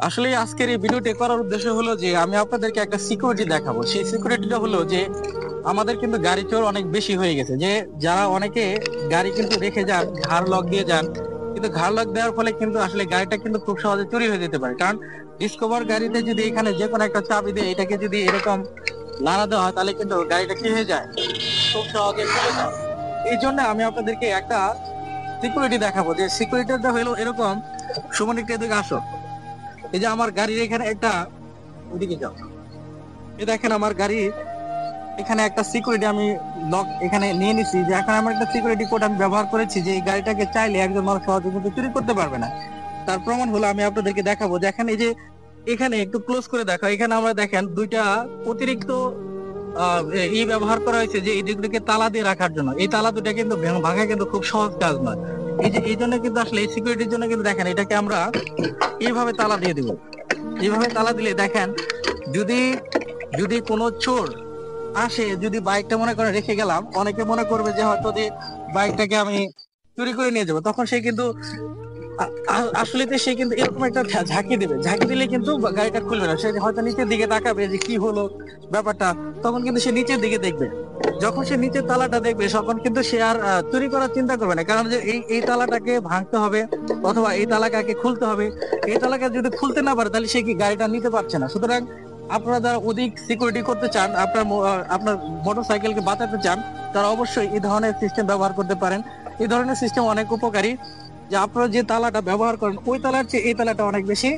আসলে আজকের এই ভিডিওটি করার উদ্দেশ্য হলো যে আমি আপনাদেরকে একটা সিকিউরিটি দেখাবো। সেই সিকিউরিটিটা হলো যে আমাদের কিন্তু গাড়ি চোর অনেক বেশি হয়ে গেছে। যে যারা অনেকে গাড়ি কিন্তু রেখে যান, ঘাড় লক দিয়ে যান, কিন্তু ঘাড় লক দেওয়ার ফলে কিন্তু আসলে গাড়িটা কিন্তু খুব সহজে চুরি হয়ে যেতে পারে। কারণ ডিসকভার গাড়িতে যদি এখানে যে কোনো একটা চাবি দিয়ে এটাকে যদি এরকম নাড়া দেওয়া হয় তাহলে কিন্তু গাড়িটা কি হয়ে যায়, খুব সহজে খুলে যায়। এই জন্য আমি আপনাদেরকে একটা সিকিউরিটি দেখাবো। যে সিকিউরিটিটা হলো এরকম, সুমন একটু এদিকে আসো। এই যে আমার গাড়ির এখানে একটা, ওইদিকে যাও, এই দেখেন আমার গাড়ি এখানে একটা সিকিউরিটি আমি লক এখানে নিয়ে নিছি। যে এখন আমার একটা সিকিউরিটি কোড আমি ব্যবহার করেছি, যে এই গাড়িটাকে চাইলে একজন মানুষ সহজে কিন্তু চুরি করতে পারবে না। তার প্রমাণ হলো আমি আপনাদেরকে দেখাবো। দেখেন এই যে এখানে একটু ক্লোজ করে দেখো, এখানে আমরা দেখেন দুইটা অতিরিক্ত ব্যবহার করা হয়েছে, যে এই দিকটাকে তালা দিয়ে রাখার জন্য। এই তালা দুটা কিন্তু ভাঙা কিন্তু খুব সহজ কাজ নয়। এই যে এই জন্য কিন্তু আসলে এই সিকিউরিটির জন্য কিন্তু দেখেন এটাকে আমরা এইভাবে তালা দিয়ে দিব। এইভাবে তালা দিলে দেখেন, যদি যদি কোনো চোর আসে, যদি বাইকটা মনে করে রেখে গেলাম, অনেকে মনে করবে যে হয়তো যে বাইকটাকে আমি চুরি করে নিয়ে যাবো, তখন সে কিন্তু আসলে সে কিন্তু এরকম একটা ঝাঁকি দিবে। ঝাঁকি দিলে কিন্তু গাড়িটা খুলবে না, সে হয়তো নিচের দিকে তাকাবে যে কি হলো ব্যাপারটা। তখন কিন্তু সে নিচের দিকে দেখবে। যখন সে নিচের তালাটা দেখবে তখন কিন্তু সে আর চুরি করার চিন্তা করবে না। কারণ যে এই তালাটাকে ভাঙতে হবে অথবা এই তালাটাকে খুলতে হবে। এই তালাকে যদি খুলতে না পারে তাহলে সে কি গাড়িটা নিতে পারছে না। সুতরাং আপনারা যারা অধিক সিকিউরিটি করতে চান, আপনার মোটর সাইকেলকে বাঁচাতে চান, তারা অবশ্যই এই ধরনের সিস্টেম ব্যবহার করতে পারেন। এই ধরনের সিস্টেম অনেক উপকারী। যে আপনারা যে তালাটা ব্যবহার করেন ওই তালার চেয়ে এই তালাটা অনেক বেশি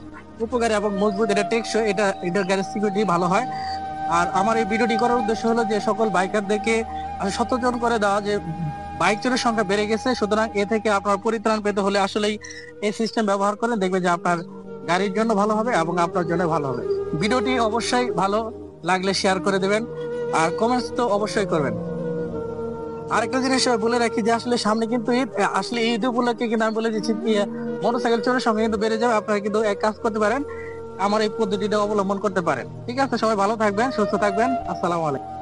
উপকারী এবং মজবুত, এটা টেকসই, এটার গ্যারেজ সিকিউরিটি ভালো হয়। আর আমার এই ভিডিওটি করার উদ্দেশ্য হলো যে সকল বাইকারদেরকে সচেতন করে দেওয়া যে বাইক চোরের সংখ্যা বেড়ে গেছে। সুতরাং এ থেকে আপনার পরিত্রাণ পেতে হলে আসলেই এই সিস্টেম ব্যবহার করেন, দেখবে যে আপনার গাড়ির জন্য ভালো হবে এবং আপনার জন্য ভালো হবে। ভিডিওটি অবশ্যই ভালো লাগলে শেয়ার করে দেবেন, আর কমেন্টস তো অবশ্যই করবেন। আরেকটা জিনিস বলে রাখি যে আসলে সামনে কিন্তু ঈদ, আসলে ঈদ উপলক্ষে কিন্তু আমি বলে দিচ্ছি মোটরসাইকেল চোরের সঙ্গে কিন্তু বেড়ে যাবে। আপনারা কিন্তু এক কাজ করতে পারেন, আমার এই পদ্ধতিটা অবলম্বন করতে পারেন। ঠিক আছে, সবাই ভালো থাকবেন, সুস্থ থাকবেন। আসসালামু আলাইকুম।